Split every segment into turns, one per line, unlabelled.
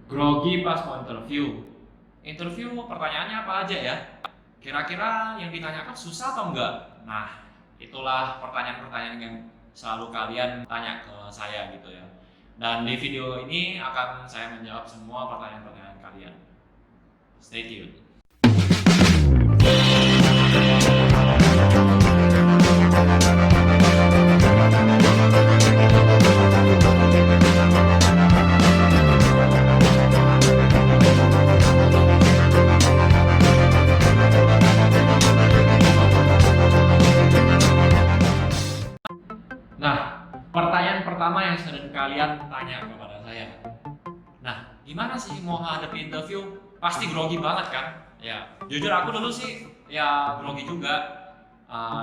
Grogi pas mau interview. Interview pertanyaannya apa aja ya? Kira-kira yang ditanyakan susah atau enggak? Nah, itulah pertanyaan-pertanyaan yang selalu kalian tanya ke saya gitu ya. Dan di video ini akan saya menjawab semua pertanyaan-pertanyaan kalian. Stay tuned. Nah, pertanyaan pertama yang sering kalian tanya kepada saya. Nah, gimana sih mau hadapi interview? Pasti grogi banget kan? Ya, jujur aku dulu sih ya grogi juga.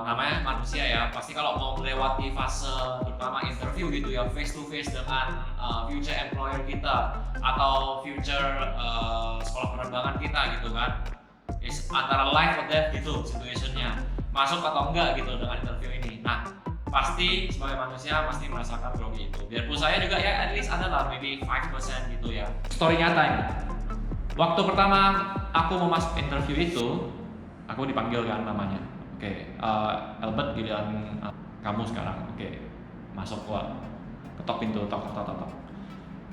Namanya manusia ya. Pasti kalau mau melewati fase pertama interview gitu ya, face to face dengan future employer kita atau future sekolah penerbangan kita gitu kan. Antara life or death gitu situationnya. Masuk atau enggak gitu dengan interview ini. Nah, pasti sebagai manusia pasti merasakan grogi itu. Biarpun saya juga ya at least adalah maybe 5% gitu ya. Story nyata ini. Waktu pertama aku mau masuk interview itu, aku dipanggil kan namanya. Oke, Albert giliran kamu sekarang. Oke, masuk gua. Ketok pintu, tok tok tok tok.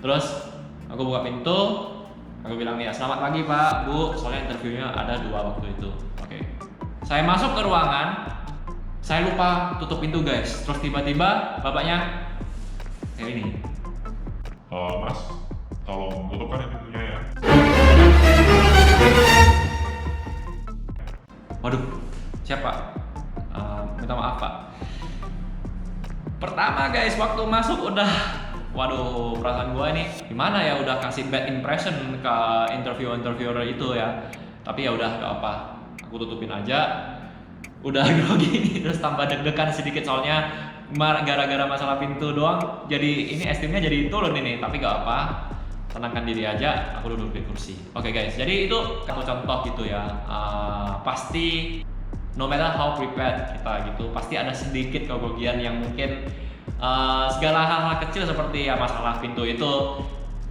Terus aku buka pintu, aku bilang nih, selamat pagi Pak, Bu. Soalnya interviewnya ada 2 waktu itu. Oke. Saya masuk ke ruangan, saya lupa tutup pintu guys. Terus tiba-tiba bapaknya kayak ini.
Mas, tolong tutupkan ya pintunya ya.
Waduh, siapa? Minta maaf Pak. Pertama guys, waktu masuk udah, waduh perasaan gua ini gimana ya, udah kasih bad impression ke interviewer itu ya. Tapi ya udah gak apa, aku tutupin aja. Udah grogi terus tambah deg-degan sedikit soalnya gara-gara masalah pintu doang. Jadi ini estimnya jadi turun ini, tapi gak apa. Tenangkan diri aja, aku duduk di kursi. Oke guys, jadi itu satu contoh gitu ya. Pasti no matter how prepared kita gitu, pasti ada sedikit kegrogian yang mungkin segala hal-hal kecil seperti ya masalah pintu itu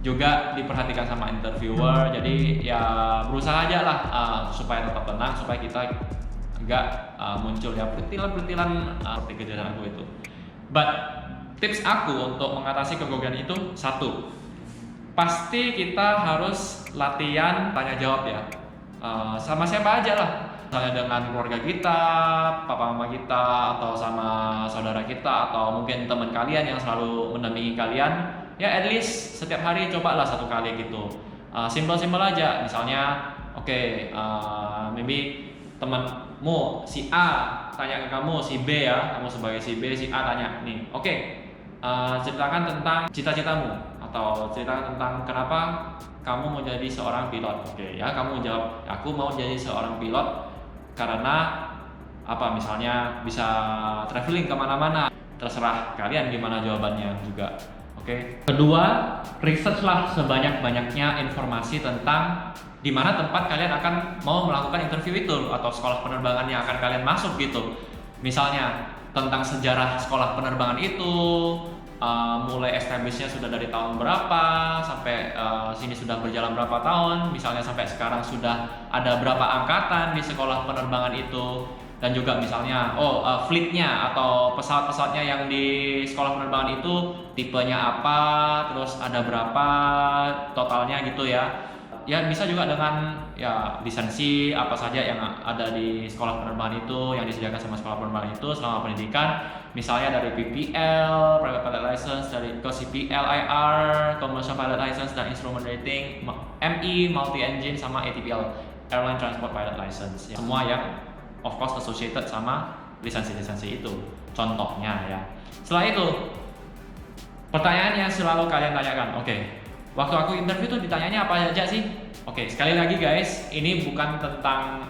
juga diperhatikan sama interviewer. Jadi ya berusaha aja lah supaya tetap tenang, supaya kita nggak muncul ya pertilan-pertilan seperti kejadian aku itu. But tips aku untuk mengatasi kegrogian itu satu, pasti kita harus latihan tanya jawab ya, sama siapa aja lah, misalnya dengan keluarga kita, papa mama kita, atau sama saudara kita, atau mungkin teman kalian yang selalu mendampingi kalian. Ya at least setiap hari cobalah 1 kali gitu. Simple aja, misalnya maybe temanmu si A tanya ke kamu si B ya, kamu sebagai si B, si A tanya nih, ceritakan tentang cita-citamu atau ceritakan tentang kenapa kamu mau jadi seorang pilot. Oke ya, kamu jawab, aku mau jadi seorang pilot karena apa, misalnya bisa traveling kemana-mana. Terserah kalian gimana jawabannya juga. Oke. Kedua, researchlah sebanyak-banyaknya informasi tentang di mana tempat kalian akan mau melakukan interview itu atau sekolah penerbangan yang akan kalian masuk gitu. Misalnya tentang sejarah sekolah penerbangan itu, mulai establishnya sudah dari tahun berapa sampai sini sudah berjalan berapa tahun, misalnya sampai sekarang sudah ada berapa angkatan di sekolah penerbangan itu, dan juga misalnya fleetnya atau pesawat-pesawatnya yang di sekolah penerbangan itu tipenya apa, terus ada berapa totalnya gitu ya. Ya bisa juga dengan ya lisensi apa saja yang ada di sekolah penerbangan itu, yang disediakan sama sekolah penerbangan itu selama pendidikan. Misalnya dari PPL, Private Pilot License, dari CPL IR, Commercial Pilot License dan Instrument Rating, ME, Multi Engine, sama ATPL, Airline Transport Pilot License. Ya, semua yang of course associated sama lisensi-lisensi itu. Contohnya ya. Setelah itu, pertanyaan yang selalu kalian tanyakan, waktu aku interview tuh ditanyanya apa aja sih? Sekali lagi guys, ini bukan tentang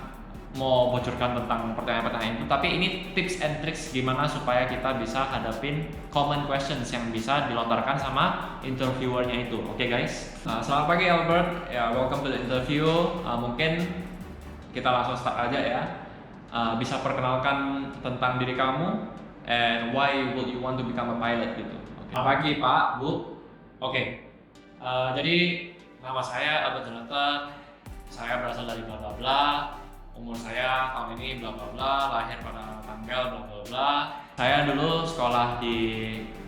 mau bocorkan tentang pertanyaan-pertanyaan itu, tapi ini tips and tricks gimana supaya kita bisa hadapin common questions yang bisa dilontarkan sama interviewernya itu. Oke guys, selamat pagi Albert, ya welcome to the interview. Mungkin kita langsung start aja ya. Bisa perkenalkan tentang diri kamu and why would you want to become a pilot gitu. Selamat pagi Pak, Bu. Jadi Nama saya Albert Jonathan, saya berasal dari bla bla bla, umur saya tahun ini bla bla bla, lahir pada tanggal bla bla bla. Saya dulu sekolah di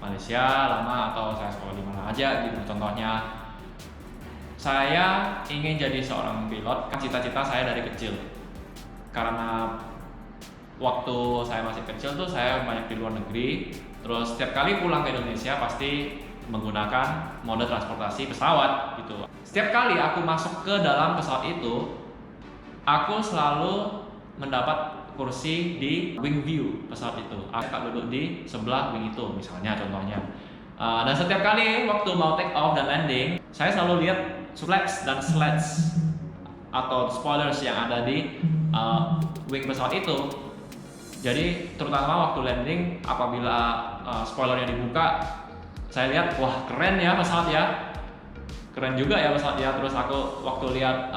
Malaysia lama, atau saya sekolah di mana aja gitu. Contohnya, saya ingin jadi seorang pilot, cita-cita saya dari kecil. Karena waktu saya masih kecil tuh saya banyak di luar negeri, terus setiap kali pulang ke Indonesia pasti menggunakan mode transportasi pesawat gitu. Setiap kali aku masuk ke dalam pesawat itu, aku selalu mendapat kursi di wing view pesawat itu. Aku akan duduk di sebelah wing itu misalnya contohnya. Dan setiap kali waktu mau take off dan landing, saya selalu lihat flaps dan slats atau spoilers yang ada di wing pesawat itu. Jadi terutama waktu landing, apabila spoilernya dibuka, saya lihat, wah keren ya pesawat ya, keren juga ya pesawat ya. Terus aku waktu lihat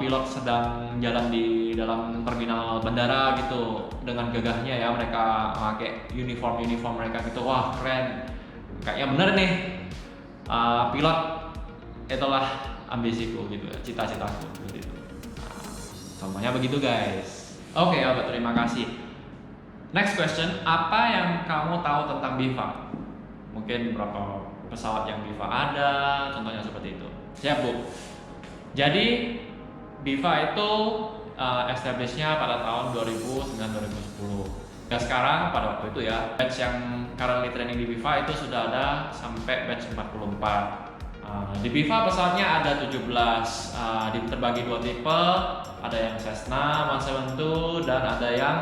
pilot sedang jalan di dalam terminal bandara gitu, dengan gagahnya ya mereka pakai uniform mereka gitu, wah keren, kayaknya bener nih pilot. Itulah ambisiku gitu, cita-citaku gitu. Contohnya begitu guys. Oke, Albert, terima kasih. Next question, apa yang kamu tahu tentang BIFA? Mungkin berapa pesawat yang BIFA ada, contohnya seperti itu. Siap Bu. Jadi BIFA itu establishnya pada tahun 2009-2010. Dan sekarang pada waktu itu ya, batch yang currently training di BIFA itu sudah ada sampai batch 44. Di BIFA pesawatnya ada 17, terbagi dua tipe, ada yang Cessna 172 dan ada yang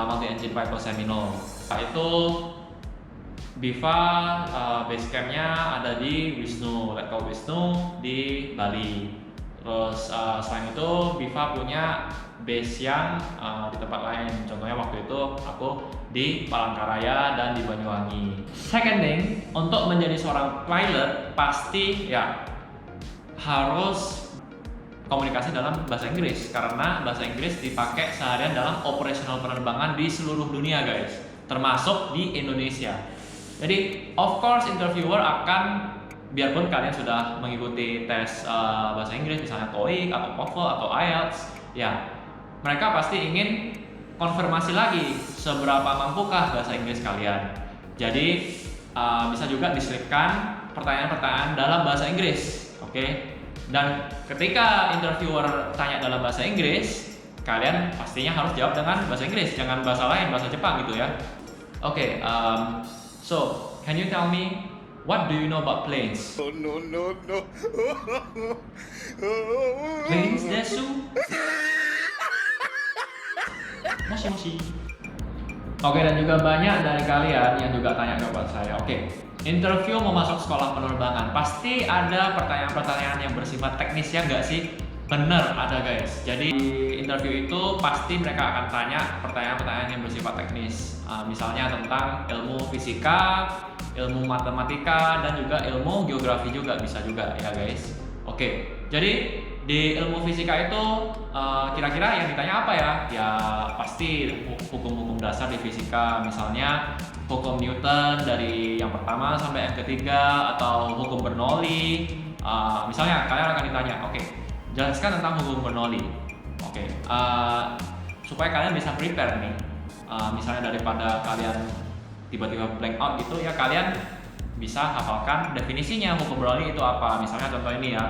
multi engine Piper Seminole. Itu BIFA base campnya ada di Wisnu, Letkol Wisnu di Bali. Terus selain itu BIFA punya base yang di tempat lain. Contohnya waktu itu aku di Palangkaraya dan di Banyuwangi. Second thing, untuk menjadi seorang pilot pasti ya harus komunikasi dalam bahasa Inggris, karena bahasa Inggris dipakai seharian dalam operasional penerbangan di seluruh dunia guys, termasuk di Indonesia. Jadi of course interviewer akan, biarpun kalian sudah mengikuti tes bahasa Inggris misalnya TOEIC atau TOEFL atau IELTS, ya mereka pasti ingin konfirmasi lagi seberapa mampukah bahasa Inggris kalian. Jadi bisa juga diselipkan pertanyaan-pertanyaan dalam bahasa Inggris, oke? Dan ketika interviewer tanya dalam bahasa Inggris, kalian pastinya harus jawab dengan bahasa Inggris, jangan bahasa lain, bahasa Jepang gitu ya. Oke, so can you tell me what do you know about planes?
Oh, no, no, no.
Planes desu. Moshi. Oke, dan juga banyak dari kalian yang juga tanya kepada saya. Oke, interview mau masuk sekolah penerbangan pasti ada pertanyaan-pertanyaan yang bersifat teknis ya nggak sih? Bener, ada guys. Jadi di interview itu pasti mereka akan tanya pertanyaan-pertanyaan yang bersifat teknis. Misalnya tentang ilmu fisika, ilmu matematika, dan juga ilmu geografi juga bisa juga ya guys. Oke, jadi di ilmu fisika itu kira-kira yang ditanya apa ya? Ya pasti hukum-hukum dasar di fisika, misalnya hukum Newton dari yang pertama sampai yang ketiga, atau hukum Bernoulli. Misalnya kalian akan ditanya, oke, jelaskan tentang hukum Bernoulli. Oke, supaya kalian bisa prepare nih. Misalnya daripada kalian tiba-tiba blank out gitu ya, kalian bisa hafalkan definisinya hukum Bernoulli itu apa. Misalnya contoh ini ya,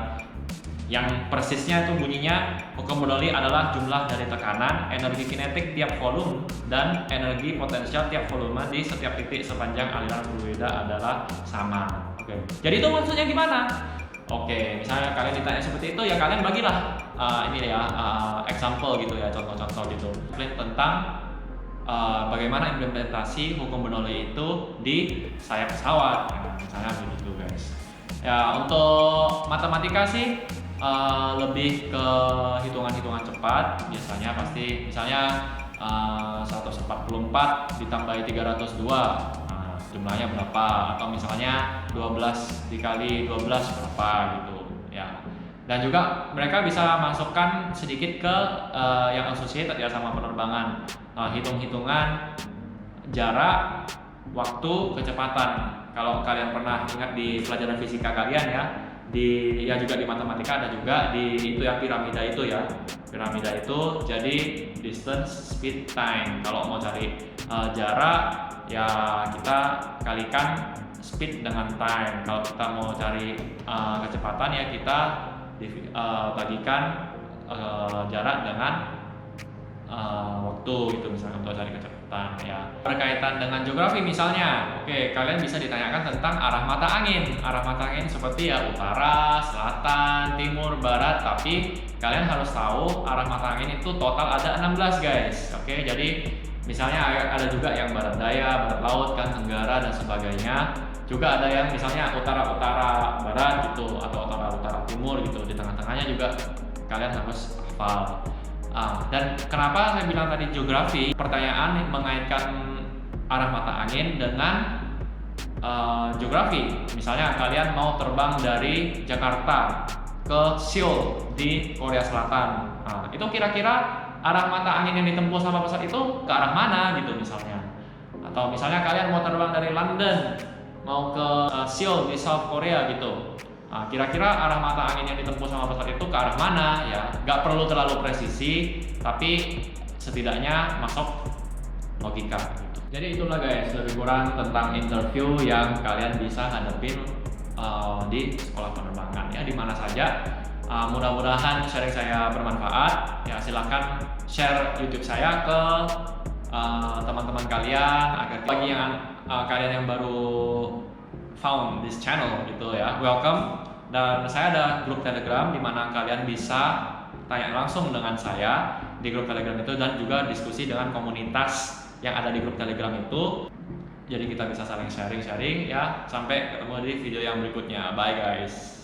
yang persisnya itu bunyinya, hukum Bernoulli adalah jumlah dari tekanan, energi kinetik tiap volume, dan energi potensial tiap volume di setiap titik sepanjang aliran fluida adalah sama. Oke, jadi itu maksudnya gimana? Oke, misalnya kalian ditanya seperti itu ya kalian bagilah ini ya example gitu ya, contoh-contoh gitu tentang bagaimana implementasi hukum Bernoulli itu di sayap pesawat. Nah, misalnya begitu guys. Ya untuk matematika sih lebih ke hitungan-hitungan cepat. Biasanya pasti misalnya 144 ditambahi 302, jumlahnya berapa, atau misalnya 12 dikali 12 berapa gitu ya. Dan juga mereka bisa masukkan sedikit ke yang associated ya sama penerbangan, hitung-hitungan jarak, waktu, kecepatan. Kalau kalian pernah ingat di pelajaran fisika kalian ya, ya juga di matematika ada juga di itu ya piramida itu ya. Piramida itu jadi distance, speed, time. Kalau mau cari jarak ya kita kalikan speed dengan time. Kalau kita mau cari kecepatan ya kita bagikan jarak dengan waktu gitu, misalkan untuk cari kecepatan ya. Berkaitan dengan geografi misalnya, oke, kalian bisa ditanyakan tentang arah mata angin. Arah mata angin seperti ya utara, selatan, timur, barat, tapi kalian harus tahu arah mata angin itu total ada 16 guys. Oke, jadi misalnya ada juga yang barat daya, barat laut kan, tenggara dan sebagainya. Juga ada yang misalnya utara-utara barat gitu atau utara-utara timur gitu. Di tengah-tengahnya juga kalian harus hafal. Dan kenapa saya bilang tadi geografi? Pertanyaan mengaitkan arah mata angin dengan geografi. Misalnya kalian mau terbang dari Jakarta ke Seoul di Korea Selatan. Itu kira-kira arah mata angin yang ditempuh sama pesawat itu ke arah mana gitu misalnya. Atau misalnya kalian mau terbang dari London mau ke Seoul di South Korea gitu. Kira-kira arah mata angin yang ditempuh sama pesawat itu ke arah mana ya? Gak perlu terlalu presisi, tapi setidaknya masuk logika gitu. Jadi itulah guys, lebih kurang tentang interview yang kalian bisa hadapin di sekolah penerbangan ya, di mana saja. Mudah-mudahan sharing saya bermanfaat. Ya silahkan share YouTube saya ke teman-teman kalian agar bagi yang kalian yang baru found this channel gitu ya, welcome. Dan saya ada grup Telegram di mana kalian bisa tanya langsung dengan saya di grup Telegram itu dan juga diskusi dengan komunitas yang ada di grup Telegram itu. Jadi kita bisa saling sharing ya. Sampai ketemu di video yang berikutnya. Bye guys.